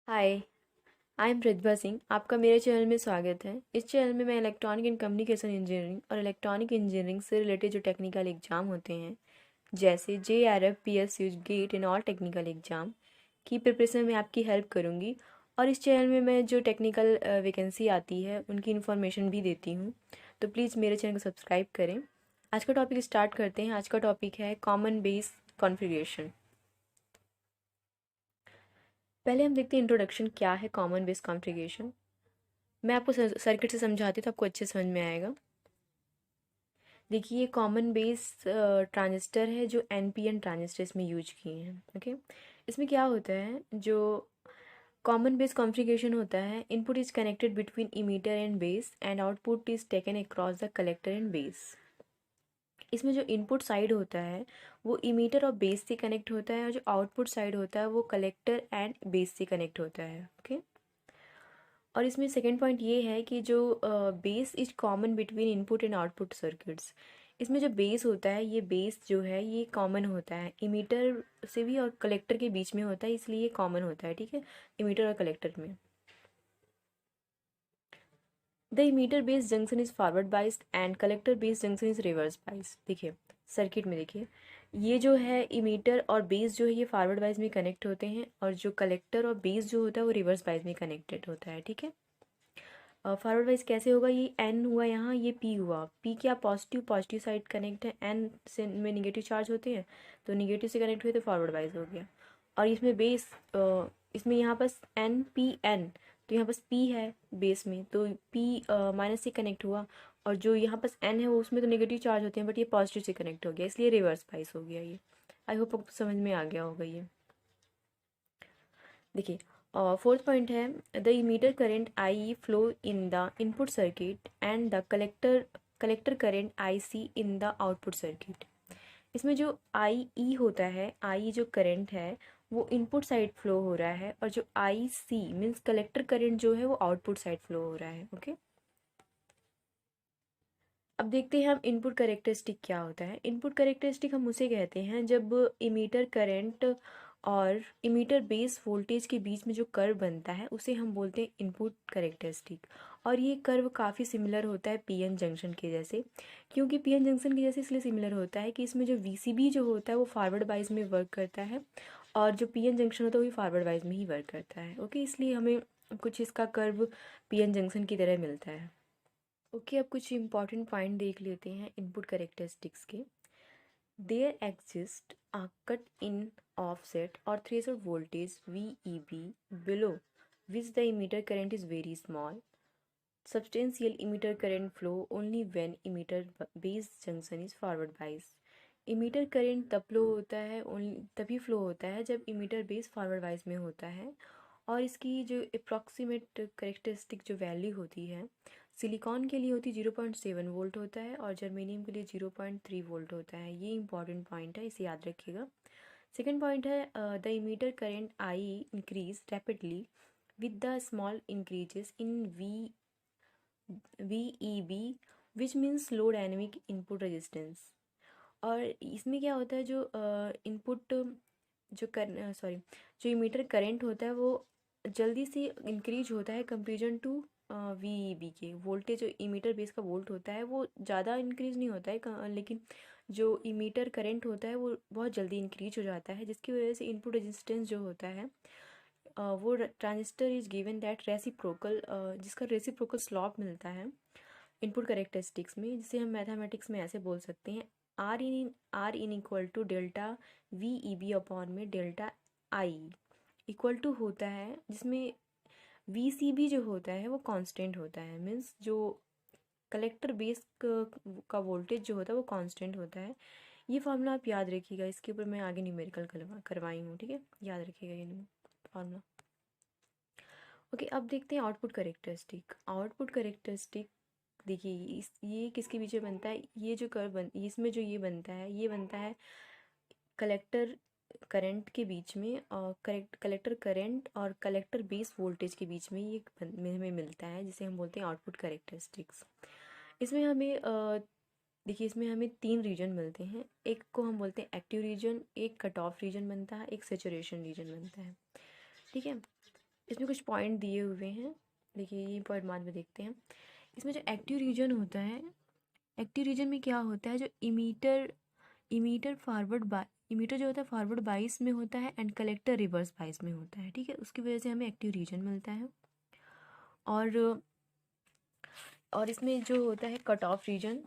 Hi. I am Pratibha Singh. आपका मेरे channel में स्वागत है। इस चैनल में मैं इलेक्ट्रॉनिक एंड कम्युनिकेशन इंजीनियरिंग और इलेक्ट्रॉनिक इंजीनियरिंग से रिलेटेड जो टेक्निकल एग्जाम होते हैं जैसे JRF, PSU, GATE and all technical exam की प्रिपरेशन में आपकी हेल्प करूँगी। और इस चैनल में मैं जो टेक्निकल वैकेंसी आती है उनकी इन्फॉर्मेशन भी देती हूँ। तो प्लीज़ मेरे चैनल को सब्सक्राइब करें। आज का टॉपिक स्टार्ट करते हैं। आज का टॉपिक है कॉमन बेस कॉन्फ़िगरेशन। पहले हम देखते हैं इंट्रोडक्शन क्या है कॉमन बेस कॉन्फ़िगरेशन। मैं आपको सर्किट से समझाती हूँ तो आपको अच्छे समझ में आएगा। देखिए ये कॉमन बेस ट्रांजिस्टर है जो NPN ट्रांजिस्टर इसमें यूज किए हैं। ओके, इसमें क्या होता है जो कॉमन बेस कॉन्फ़िगरेशन होता है, input is connected between emitter and base and output is taken across the collector and base. इसमें जो इनपुट साइड होता है वो इमीटर और बेस से कनेक्ट होता है और जो आउटपुट साइड होता है वो कलेक्टर एंड बेस से कनेक्ट होता है। ओके, और इसमें सेकेंड पॉइंट ये है कि जो base is common between input and output circuits. इसमें जो बेस होता है ये बेस जो है ये कॉमन होता है इमीटर से भी और कलेक्टर के बीच में होता है, इसलिए ये कॉमन होता है। ठीक है, इमीटर और कलेक्टर में। The emitter base junction is forward biased and collector base junction is reverse biased. देखिए सर्किट में देखिए ये जो है इमीटर और बेस जो है ये फॉरवर्ड बाइस में कनेक्ट होते हैं और जो कलेक्टर और बेस जो होता है वो रिवर्स बाइस में कनेक्टेड होता है। ठीक है, फॉरवर्ड वाइज कैसे होगा, ये एन हुआ यहाँ, ये पी हुआ। पी क्या, पॉजिटिव पॉजिटिव साइड कनेक्ट है, एन से में निगेटिव चार्ज होते हैं तो निगेटिव से कनेक्ट हुए तो फॉरवर्ड वाइज हो गया। और इसमें बेस इसमें यहाँ पास NPN तो यहाँ पास पी है बेस में तो पी माइनस से कनेक्ट हुआ और जो यहाँ पास एन है वो उसमें तो नेगेटिव चार्ज होते हैं बट ये पॉजिटिव से कनेक्ट हो गया इसलिए रिवर्स बाइस हो गया ये। आई होप आपको समझ में आ गया होगा ये। देखिए फोर्थ पॉइंट है the emitter current I flow in the input circuit and the collector current IC in the output circuit. इसमें जो IE होता है, आई जो करंट है वो इनपुट साइड फ्लो हो रहा है और जो IC मीन्स कलेक्टर करंट जो है वो आउटपुट साइड फ्लो हो रहा है। ओके, अब देखते हैं हम इनपुट करेक्टरिस्टिक क्या होता है। इनपुट करेक्टरिस्टिक हम उसे कहते हैं जब इमीटर करंट और इमीटर बेस वोल्टेज के बीच में जो कर्व बनता है उसे हम बोलते हैं इनपुट करेक्टरिस्टिक। और ये कर्व काफ़ी सिमिलर होता है PN जंक्शन के जैसे। क्योंकि PN जंक्शन के जैसे इसलिए सिमिलर होता है कि इसमें जो VCB जो होता है वो फॉरवर्ड वाइज में वर्क करता है और जो PN जंक्शन होता है वो भी फॉरवर्ड वाइज में ही वर्क करता है। ओके, इसलिए हमें कुछ इसका कर्व PN जंक्शन की तरह मिलता है। ओके, अब कुछ इंपॉर्टेंट पॉइंट देख लेते हैं इनपुट करेक्टरिस्टिक्स के। There exist a cut in offset और threshold voltage VEB below which the emitter current is very small. Substantial emitter current flow only when emitter base junction is forward bias. Emitter current तब flow होता है तभी flow होता है जब emitter base forward wise में होता है। और इसकी जो अप्रॉक्सीमेट करेक्टरिस्टिक जो वैल्यू होती है सिलिकॉन के लिए होती 0.7 वोल्ट होता है और जर्मेनियम के लिए 0.3 वोल्ट होता है। ये इंपॉर्टेंट पॉइंट है, इसे याद रखिएगा। सेकेंड पॉइंट है the emitter current I increase rapidly with the small increases in VEB which means low dynamic input resistance. और इसमें क्या होता है जो इनपुट जो कर सॉरी जो इमीटर करंट होता है वो जल्दी से इंक्रीज होता है कंपेरिजन टू VEB के। वोल्टेज जो इमीटर बेस का वोल्ट होता है वो ज़्यादा इंक्रीज नहीं होता है लेकिन जो इमीटर करंट होता है वो बहुत जल्दी इंक्रीज हो जाता है जिसकी वजह से इनपुट रेजिस्टेंस जो होता है वो transistor is given that reciprocal जिसका रेसिप्रोकल स्लॉप मिलता है इनपुट करेक्टरिस्टिक्स में, जिसे हम मैथमेटिक्स में ऐसे बोल सकते हैं R in equal to delta VEB upon में डेल्टा आई इक्वल टू होता है जिसमें VCB जो होता है वो कांस्टेंट होता है। मीन्स जो कलेक्टर बेस का वोल्टेज जो होता है वो कांस्टेंट होता है। ये फार्मूला आप याद रखिएगा, इसके ऊपर मैं आगे न्यूमेरिकल करवाई हूँ। ठीक है, याद रखिएगा ये फार्मूला। ओके, अब देखते हैं आउटपुट करेक्टरिस्टिक। आउटपुट करेक्टरिस्टिक देखिए ये किसके बीच में बनता है, ये जो कर्व इसमें जो ये बनता है कलेक्टर करंट के बीच में और कलेक्टर करंट और कलेक्टर बेस वोल्टेज के बीच में ये हमें मिलता है जिसे हम बोलते हैं आउटपुट करेक्टरिस्टिक्स। इसमें हमें देखिए इसमें हमें 3 रीजन मिलते हैं। एक को हम बोलते हैं एक्टिव रीजन, एक कट ऑफ रीजन बनता है, एक सेचुरेशन रीजन बनता है। ठीक है, इसमें कुछ पॉइंट दिए हुए हैं, देखिए ये पॉइंट बाद में देखते हैं। इसमें जो एक्टिव रीजन होता है, एक्टिव रीजन में क्या होता है, जो इमीटर इमीटर फॉरवर्ड बा इमीटर जो होता है फॉरवर्ड 22 में होता है एंड कलेक्टर रिवर्स 22 में होता है, ठीक है। उसकी वजह से हमें एक्टिव रीजन मिलता है। और इसमें जो होता है कट ऑफ रीजन,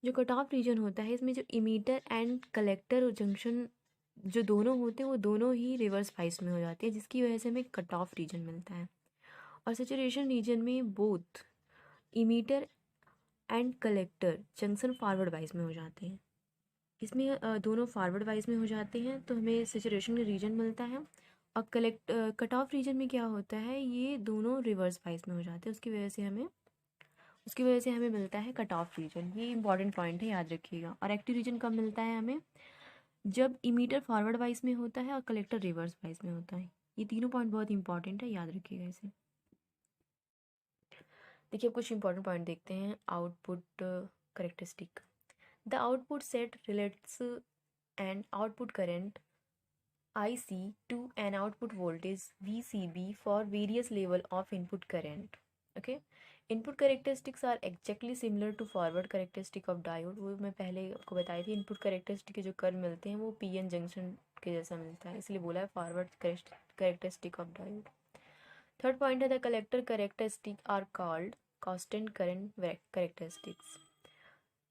जो कट ऑफ रीजन होता है इसमें जो इमीटर एंड कलेक्टर जंक्शन जो दोनों होते हैं वो दोनों ही रिवर्स 22 में हो जाते हैं, जिसकी वजह से हमें कट ऑफ रीजन मिलता है। और सेचुरेशन रीजन में both emitter and collector junction forward wise में हो जाते हैं। इसमें दोनों फॉरवर्ड वाइज में हो जाते हैं तो हमें सेचुरेशन रीजन मिलता है। और कट ऑफ रीजन में क्या होता है, ये दोनों रिवर्स वाइज में हो जाते हैं, उसकी वजह से हमें मिलता है कट ऑफ रीजन। ये इंपॉर्टेंट पॉइंट है, याद रखिएगा। और एक्टिव रीजन कब मिलता है हमें, जब इमीटर फॉरवर्ड वाइज में होता है और कलेक्टर रिवर्स वाइज में होता है। ये तीनों पॉइंट बहुत इंपॉर्टेंट है, याद रखिएगा इसे। देखिए अब कुछ इंपॉर्टेंट पॉइंट देखते हैं। Output characteristic, the output set relates an output current IC to an output voltage VCB for various level of input current. Okay, input characteristics are exactly similar to forward characteristic of diode। वो मैं पहले आपको बताई थी, input characteristic के जो curve मिलते हैं वो PN जंक्शन के जैसा मिलता है, इसलिए बोला है forward characteristic of diode. Third point है the collector characteristic are called constant current characteristics.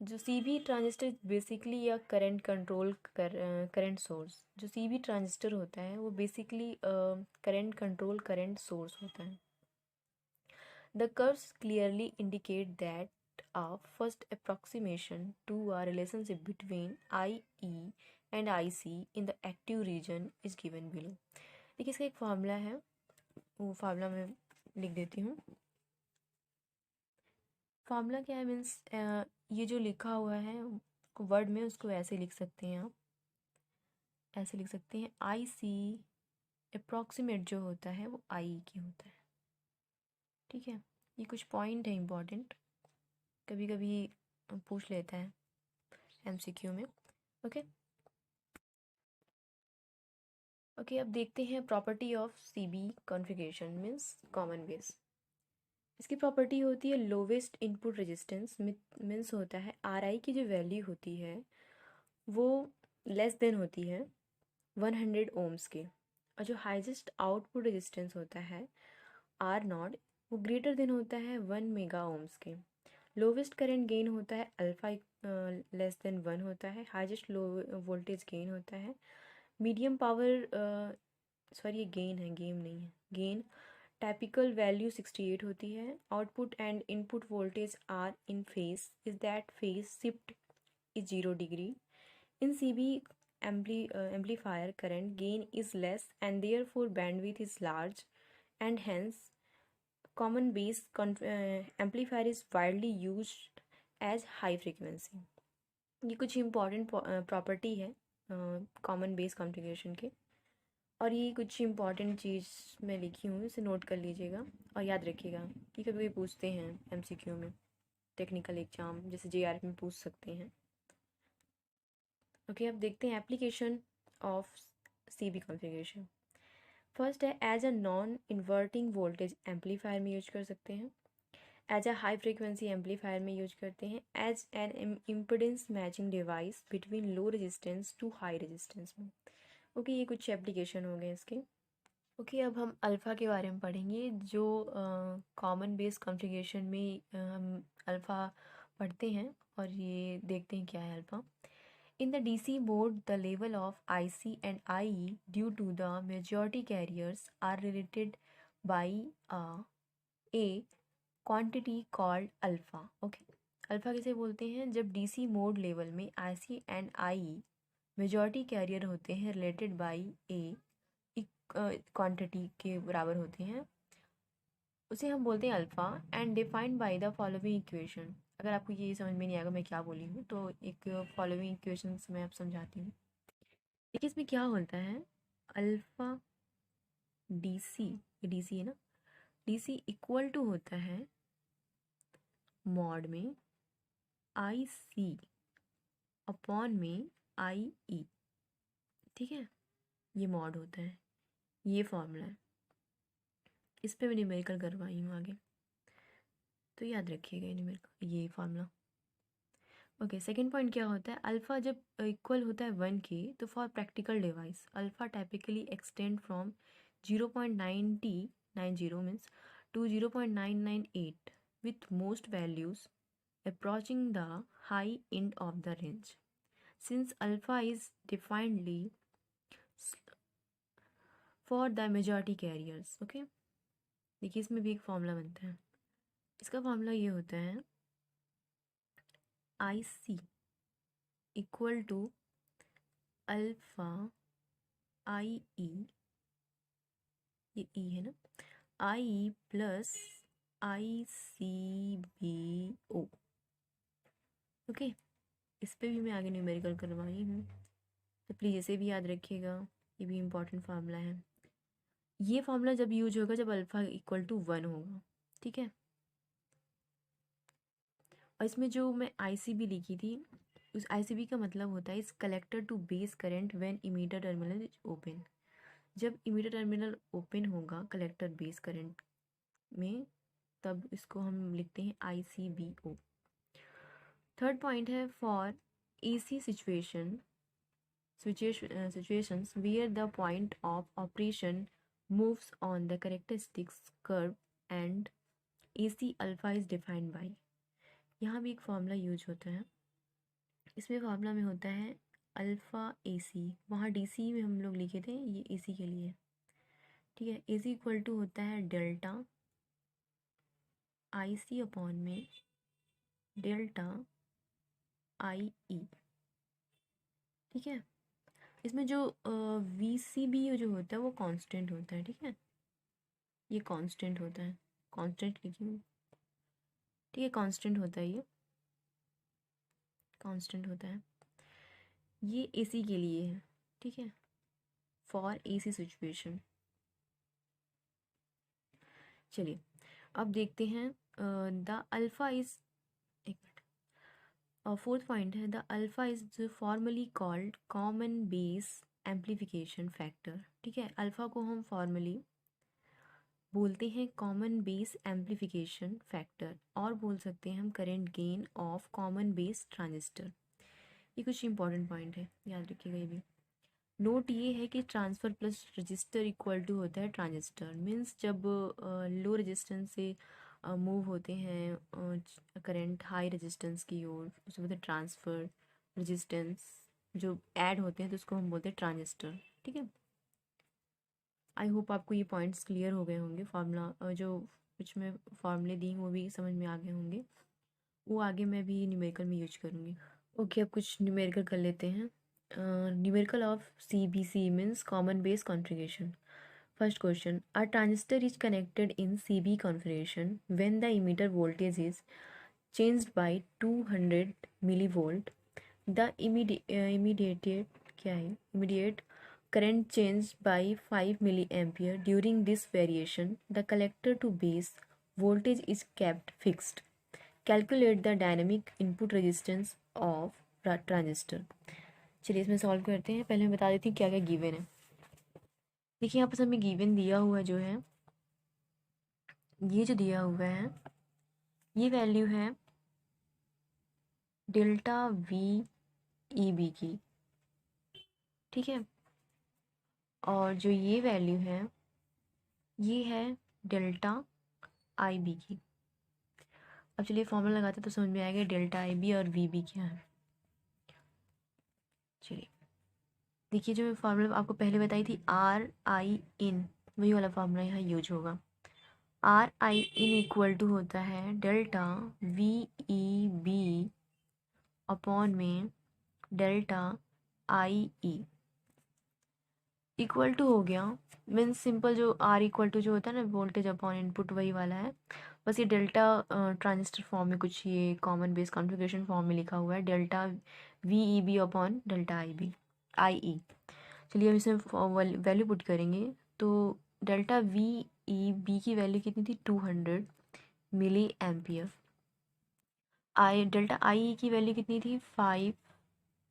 जो CB ट्रांजिस्टर बेसिकली या करंट कंट्रोल करंट सोर्स, जो CB ट्रांजिस्टर होता है वो basically current control current source होता है। The curves clearly indicate that a first approximation to a relationship between IE and IC in the active region is given below। देखिए इसका एक formula है, वो फार्मूला मैं लिख देती हूँ। फार्मूला क्या है, मीन्स ये जो लिखा हुआ है वर्ड में उसको ऐसे लिख सकते हैं आप, ऐसे लिख सकते हैं IC अप्रॉक्सीमेट जो होता है वो IE की होता है, ठीक है। ये कुछ पॉइंट है इंपॉर्टेंट, कभी कभी पूछ लेता है MCQ में। ओके ओके, अब देखते हैं property of CB configuration means common base. इसकी प्रॉपर्टी होती है लोवेस्ट इनपुट रेजिस्टेंस, मीन्स होता है RI की जो वैल्यू होती है वो लेस देन होती है 100 ओम्स के, और जो हाईएस्ट आउटपुट रेजिस्टेंस होता है R0 वो ग्रेटर देन होता है 1 मेगा ओम्स के। लोवेस्ट करंट गेन होता है अल्फा लेस देन 1 होता है। हाईएस्ट लो वोल्टेज गेन होता है। मीडियम पावर सॉरी ये गेन है, गेम नहीं है, गेन टाइपिकल वैल्यू 68 होती है। Output and input voltage are in phase, is that phase shift is 0 degree. In CB amplifier current gain is less and therefore bandwidth is large, and hence common base amplifier is widely used as high frequency। ये कुछ important property है common base configuration के, और ये कुछ important चीज़ मैं लिखी हूँ, इसे नोट कर लीजिएगा और याद रखिएगा कि कभी भी पूछते हैं MCQ में, टेक्निकल एग्जाम जैसे JRF में पूछ सकते हैं। ओके अब देखते हैं application of CB configuration. First है as a non inverting voltage amplifier में यूज कर सकते हैं, as a high frequency amplifier में यूज करते हैं, as an impedance matching device between low resistance to high resistance में। ओके ये कुछ एप्लीकेशन हो गए इसके। ओके अब हम अल्फ़ा के बारे में पढ़ेंगे, जो कॉमन बेस कॉन्फ़िगरेशन में हम अल्फ़ा पढ़ते हैं, और ये देखते हैं क्या है alpha. In the DC mode, the level of IC and IE due to the majority carriers are related by a quantity called alpha। Okay, alpha किसे बोलते हैं, जब DC मोड लेवल में IC and IE majority carrier होते हैं related by A quantity के बराबर होते हैं, उसे हम बोलते हैं alpha. And defined by the following equation. अगर आपको ये समझ में नहीं आएगा मैं क्या बोली हूँ तो एक फॉलोइंग इक्वेशन मैं आप समझाती हूँ। देखिए इसमें क्या होता है, अल्फ़ा DC, ये DC है ना, DC इक्वल टू होता है मॉड में IC अपॉन में IE, ठीक है, ये मॉड होता है, ये फॉर्मूला है। इस पे मैं न्यूमेरिकल करवाई हूँ आगे, तो याद रखिएगा न्यूमेरिकल ये फार्मूला। ओके, सेकंड पॉइंट क्या होता है, अल्फ़ा जब इक्वल होता है 1 के, तो for practical device alpha typically extend from 0.90 means to 0.998 with most values approaching the high end of the range. Since alpha is definedly for the majority carriers, okay? देखिए इसमें भी एक फॉर्मूला बनता है, इसका फॉर्मूला ये होता है I C equal to alpha आई ई, ये ई है ना, आई ई प्लस आई सी बी ओ। ओके, इस पे भी मैं आगे न्यूमेरिकल करवाई हूँ, तो प्लीज़ इसे भी याद रखिएगा, ये भी इम्पॉर्टेंट फार्मूला है। ये फार्मूला जब यूज होगा जब अल्फ़ा इक्वल टू 1 होगा, ठीक है। और इसमें जो मैं आईसीबी लिखी थी, उस आईसीबी का मतलब होता है इस collector to base current when emitter terminal is open. जब इमीटर टर्मिनल ओपन होगा कलेक्टर बेस करंट में, तब इसको हम लिखते हैं ICBO। थर्ड पॉइंट है for AC situations where the point of operation moves on the characteristics curve and AC alpha is defined by। यहाँ भी एक फॉर्मूला यूज होता है, इसमें फार्मूला में होता है अल्फ़ा AC, वहाँ DC में हम लोग लिखे थे, ये AC के लिए, ठीक है। AC इक्वल टू होता है डेल्टा IC अपॉन में डेल्टा IE, ठीक है। इसमें जो VCB जो होता है वो कांस्टेंट होता है, ठीक है, ये कांस्टेंट होता है, कांस्टेंट लिखिए, ठीक है, कांस्टेंट होता है, ये कांस्टेंट होता है, ये AC के लिए है, ठीक है, फॉर AC सिचुएशन। चलिए अब देखते हैं द अल्फ़ा इज, एक मिनट, फोर्थ पॉइंट है the alpha is formally called common base amplification factor, ठीक है। अल्फ़ा को हम फॉर्मली बोलते हैं कॉमन बेस एम्प्लीफिकेशन फैक्टर, और बोल सकते हैं हम current gain of common base transistor. ये कुछ इंपॉर्टेंट पॉइंट है, याद रखिएगा ये भी। नोट ये है कि transfer plus resistor equal to होता है ट्रांजिस्टर, मीन्स जब लो रेजिस्टेंस से मूव होते हैं करंट हाई रेजिस्टेंस की ओर, उसमें बोलते हैं ट्रांसफ़र रेजिस्टेंस, जो ऐड होते हैं तो उसको हम बोलते हैं ट्रांजिस्टर, ठीक है। आई होप आपको ये पॉइंट्स क्लियर हो गए होंगे, फार्मूला जो कुछ मैं फार्मूले दी वो भी समझ में आ गए होंगे, वो आगे मैं भी न्यूमेरिकल में यूज करूँगी। ओके, अब कुछ न्यूमेरिकल कर लेते हैं। Numerical of CBC means common base configuration. First question, a transistor is connected in CB configuration when the emitter voltage is changed by 200 millivolt, the immediate current changed by 5 milliampere. During this variation the collector to base voltage is kept fixed. Calculate the dynamic input resistance of transistor. चलिए इसमें solve करते हैं, पहले मैं बता देती हूँ क्या क्या गिवन है। देखिए यहाँ पर हमें गिवन दिया हुआ जो है, ये जो दिया हुआ है ये वैल्यू है डेल्टा VEB की, ठीक है, और जो ये वैल्यू है ये है डेल्टा IB की। अब चलिए फॉर्मूला लगाते तो समझ में आएगा डेल्टा IB और VB क्या है। चलिए देखिए, जो मैं फार्मूला आपको पहले बताई थी RIN, वही वाला फार्मूला यहाँ यूज होगा। RIN इक्वल टू होता है डेल्टा VEB अपॉन में डेल्टा IE, इक्वल टू हो गया, मीन्स सिंपल जो R इक्वल टू जो होता है ना वोल्टेज अपॉन इनपुट, वही वाला है, बस ये डेल्टा ट्रांजिस्टर फॉर्म में कुछ ये कॉमन बेस कॉन्फ़िगरेशन फॉर्म में लिखा हुआ है delta VEB upon delta IE। चलिए हम इसमें वैल्यू पुट करेंगे, तो डेल्टा VEB की वैल्यू कितनी थी 200 मिली एम्पियर, डेल्टा IE की वैल्यू कितनी थी 5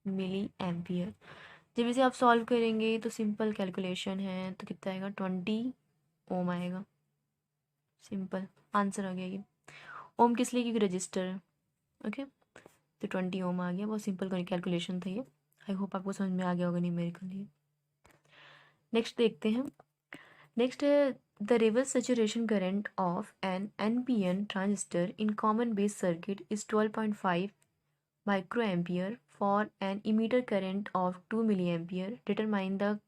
मिली एम्पियर। जब इसे आप सॉल्व करेंगे तो सिंपल कैलकुलेशन है, तो कितना आएगा 20 ओम आएगा, सिंपल आंसर आ गया ये। ओम किस लिए, क्योंकि रजिस्टर है। ओके, तो 20 ओम आ गया। बहुत सिंपल कैलकुलेशन था ये। आई होप आपको समझ में आ गया होगा न्यूमेरिकल ये। नेक्स्ट देखते हैं। नेक्स्ट है the reverse saturation current of an NPN transistor in common base circuit is 12.5 micro ampere for an emitter current of 2 milli ampere. Determine the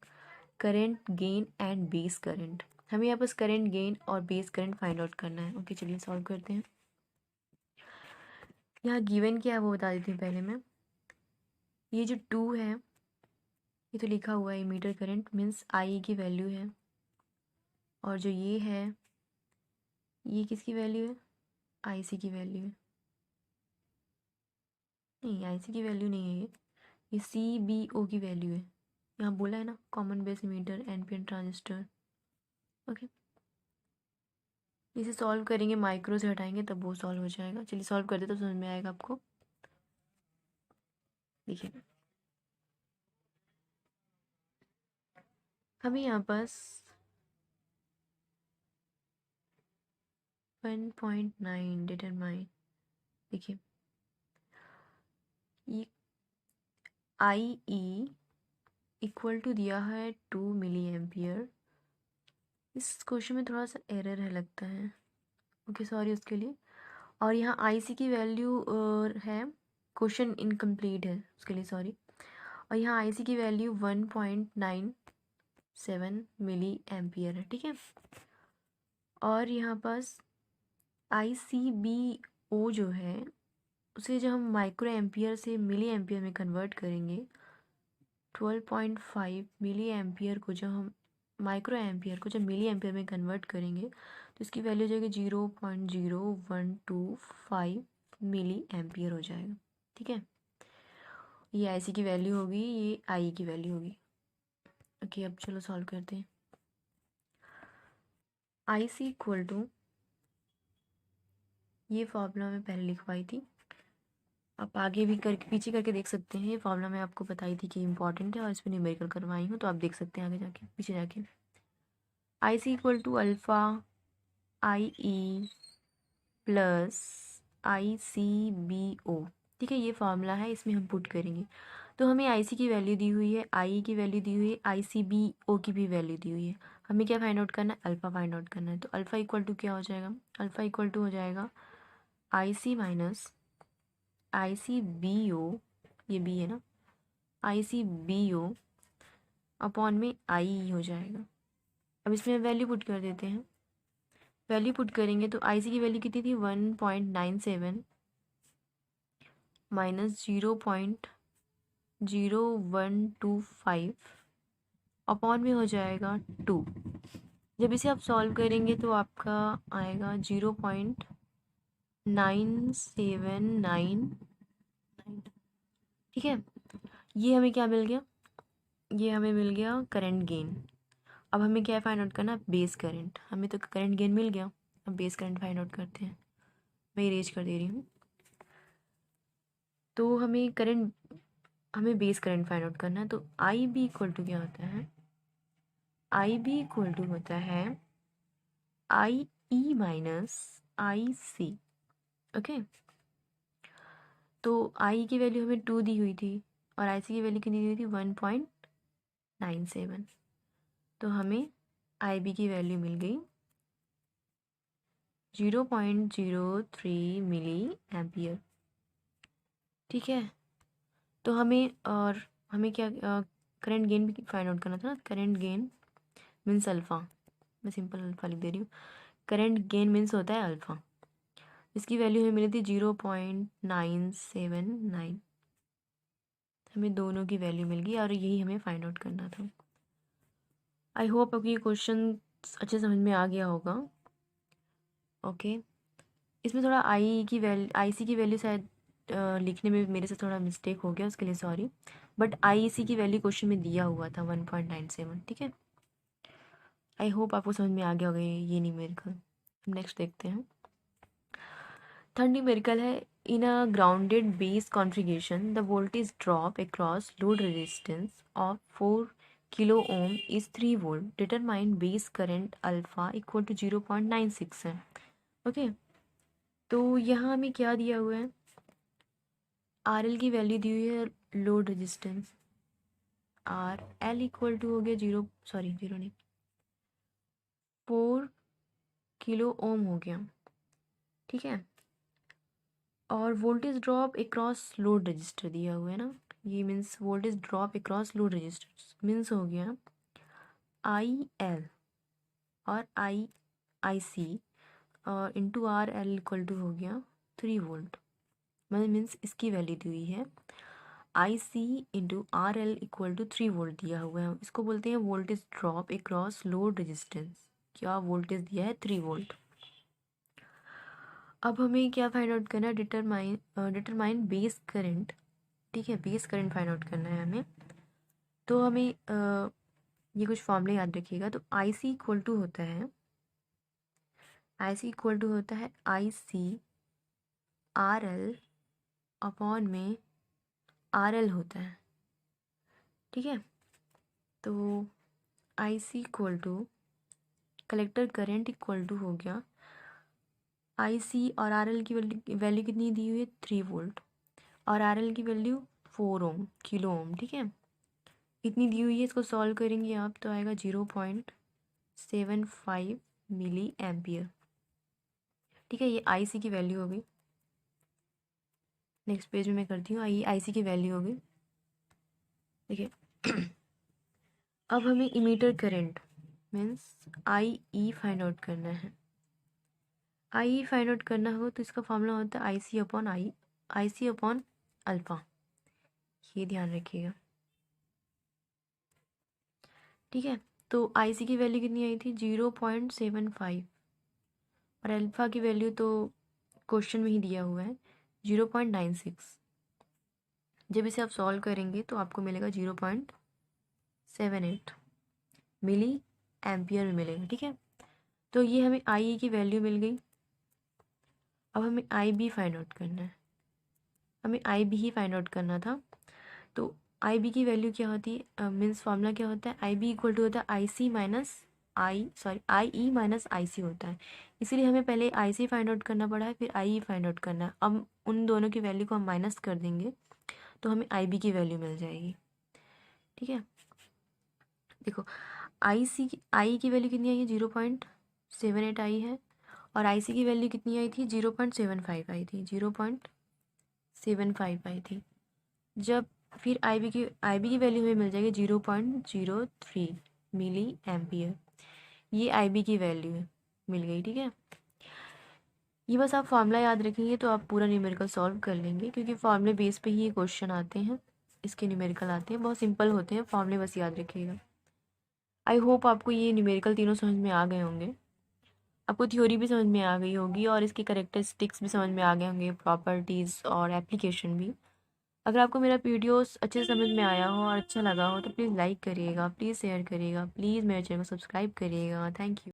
current gain and base current. हमें यहाँ बस current gain और base current find out करना है। Okay, चलिए solve करते हैं। यहाँ गिवन क्या है वो बता देती हूँ पहले मैं। ये जो 2 है ये तो लिखा हुआ है इमीटर करंट मीन्स आई की वैल्यू है, और जो ये है ये किसकी वैल्यू है, IC की वैल्यू है। नहीं, IC की वैल्यू नहीं है ये CBO की वैल्यू है। यहाँ बोला है ना common base emitter NPN transistor. Okay, इसे सॉल्व करेंगे, माइक्रो से हटाएंगे तब वो सॉल्व हो जाएगा। चलिए सॉल्व कर दे तो समझ में आएगा आपको। देखिए हमें यहाँ पास 1.9 डिटरमाइन। देखिए ये IE इक्वल टू दिया है 2 मिली एम्पियर। इस क्वेश्चन में थोड़ा सा एरर है लगता है। ओके, सॉरी उसके लिए। और यहाँ IC की वैल्यू है, क्वेश्चन इनकम्प्लीट है उसके लिए सॉरी। और यहाँ IC की वैल्यू 1.97 मिली एम्पियर है, ठीक है। और यहाँ पास ICBO जो है उसे जब हम माइक्रो एम्पियर से मिली एम्पियर में कन्वर्ट करेंगे, 12.5 मिली एम्पियर को जब हम माइक्रो एम्पियर को जब मिली एम्पियर में कन्वर्ट करेंगे तो इसकी वैल्यू हो जाएगी 0.0125 मिली एम्पियर हो जाएगा, ठीक है। ये IC की वैल्यू होगी, ये IE की वैल्यू होगी। ओके, अब चलो सॉल्व करते हैं। IC इक्वल टू, ये फॉर्मूला मैं पहले लिखवाई थी, आप आगे भी करके पीछे करके देख सकते हैं। ये फॉर्मूला मैं आपको बताई थी कि इंपॉर्टेंट है और इस पर न्यूमेरिकल करवाई हूँ, तो आप देख सकते हैं आगे जाके पीछे जाके। IC equal to alpha IE plus ICBO, ठीक है। ये फार्मूला है, इसमें हम पुट करेंगे तो हमें IC की वैल्यू दी हुई है, IE की वैल्यू दी हुई है, ICBO की भी वैल्यू दी हुई है। हमें क्या फाइंड आउट करना है, अल्फ़ा फाइंड आउट करना है। तो अल्फ़ा इक्वल टू क्या हो जाएगा, अल्फ़ा इक्वल टू हो जाएगा IC माइनस ICBO, ये B है ना, ICBO अपॉन में IE हो जाएगा। अब इसमें वैल्यू पुट कर देते हैं। वैल्यू पुट करेंगे तो IC की वैल्यू कितनी थी, 1.97 माइनस 0.0125 अपॉन में हो जाएगा 2। जब इसे आप सॉल्व करेंगे तो आपका आएगा 0.9799, ठीक है। ये हमें क्या मिल गया, ये हमें मिल गया करंट गेन। अब हमें क्या फाइंड आउट करना, बेस करंट। हमें तो करंट गेन मिल गया, अब बेस करंट फाइंड आउट करते हैं। मैं इरेज कर दे रही हूँ। तो हमें बेस करंट फाइंड आउट करना है। तो IB इक्वल टू क्या होता है, IB इक्वल टू होता है IE माइनस IC। ओके, तो IE की वैल्यू हमें 2 दी हुई थी और IC की वैल्यू कितनी दी हुई थी, 1.97। तो हमें IB की वैल्यू मिल गई 0.03 मिली एम्पियर, ठीक है। तो हमें क्या करंट गेन भी फाइंड आउट करना था ना। करंट गेन मीन्स अल्फ़ा, मैं सिंपल अल्फ़ा लिख दे रही हूँ। करंट गेन मीन्स होता है अल्फ़ा। इसकी वैल्यू हमें मिली थी 0.979। हमें दोनों की वैल्यू मिल गई और यही हमें फाइंड आउट करना था। आई होप आपको ये क्वेश्चन अच्छे समझ में आ गया होगा। ओके, इसमें थोड़ा IC की वैल्यू शायद लिखने में मेरे से थोड़ा मिस्टेक हो गया, उसके लिए सॉरी। बट IC की वैल्यू क्वेश्चन में दिया हुआ था 1.97, ठीक है। आई होप आपको समझ में आ गया होगा ये न्यूमेरिकल। नेक्स्ट देखते हैं। थर्ड न्यूमेरिकल है, in a grounded base configuration the voltage drop across load resistance of 4 kilo ohm is 3 volt. Determine base current alpha equal to 0.96 है। ओके, तो यहाँ हमें क्या दिया हुआ है, आर एल की वैल्यू दी हुई है load resistance, R L equal to हो गया 0 नहीं 4 किलो ओम हो गया, ठीक है। और voltage drop across load resistor दिया हुआ है ना, ये means voltage drop across load resistor means हो गया आई एल और आई सी और into R L equal to हो गया 3 वोल्ट, मतलब मीन्स इसकी वैल्यू दी हुई है I C into R L equal to 3 volt दिया हुआ है, इसको बोलते हैं voltage drop across load resistance. क्या वोल्टेज दिया है 3 वोल्ट। अब हमें क्या फाइंड आउट करना है, डिटरमाइन बेस करंट, ठीक है, बेस करंट फाइंड आउट करना है हमें। तो हमें ये कुछ फॉर्मूले याद रखिएगा। तो आई सी इक्वल टू होता है I C R L upon में आर एल होता है, ठीक है। तो I C equal to collector current equal to हो गया आई सी और आर एल की वैल्यू कितनी दी हुई है 3 वोल्ट और आर एल की वैल्यू 4 ओम किलो ओम, ठीक है, इतनी दी हुई है। इसको सॉल्व करेंगे आप तो आएगा 0.75 मिली एम्पियर, ठीक है। ये आई सी की वैल्यू हो गई। नेक्स्ट पेज में मैं करती हूँ, आई सी की वैल्यू हो गई, देखिए। अब हमें emitter current means I E find out करना है। आई फाइंड आउट करना हो तो इसका फॉर्मूला होता है आई सी अपॉन अल्फ़ा, ये ध्यान रखिएगा, ठीक है। तो आई सी की वैल्यू कितनी आई थी 0.75 और अल्फ़ा की वैल्यू तो क्वेश्चन में ही दिया हुआ है 0.96। जब इसे आप सॉल्व करेंगे तो आपको मिलेगा 0.78 मिली एम्पियर में मिलेगा, ठीक है। तो ये हमें आई की वैल्यू मिल गई। अब हमें आई बी फाइंड आउट करना है, हमें आई बी ही फाइंड आउट करना था। तो आई बी की वैल्यू क्या होती है, मीन्स फार्मूला क्या होता है, आई बी इक्वल टू होता है आई ई माइनस आई सी होता है। इसीलिए हमें पहले आई सी फाइंड आउट करना पड़ा है, फिर आई ई फाइंड आउट करना है। अब उन दोनों की वैल्यू को हम माइनस कर देंगे तो हमें आई बी की वैल्यू मिल जाएगी, ठीक है। देखो आई की वैल्यू कितनी आई है 0.78 आई है और आई सी की वैल्यू कितनी आई थी 0.75 आई थी, 0.75 आई थी। जब फिर आई बी की वैल्यू हमें मिल जाएगी 0.03 मिली एम्पियर, ये आई बी की वैल्यू है, मिल गई, ठीक है। ये बस आप फार्मूला याद रखेंगे तो आप पूरा न्यूमेरिकल सॉल्व कर लेंगे, क्योंकि फार्मूले बेस पे ही ये क्वेश्चन आते हैं, इसके न्यूमेरिकल आते हैं, बहुत सिंपल होते हैं, फार्मूले बस याद रखिएगा। आई होप आपको ये न्यूमेरिकल तीनों समझ में आ गए होंगे, आपको थ्योरी भी समझ में आ गई होगी और इसकी कैरेक्टरिस्टिक्स भी समझ में आ गए होंगे, प्रॉपर्टीज़ और एप्लीकेशन भी। अगर आपको मेरा वीडियोस अच्छे से समझ में आया हो और अच्छा लगा हो तो प्लीज़ लाइक करिएगा, प्लीज़ शेयर करिएगा, प्लीज़ मेरे चैनल को सब्सक्राइब करिएगा। Thank you.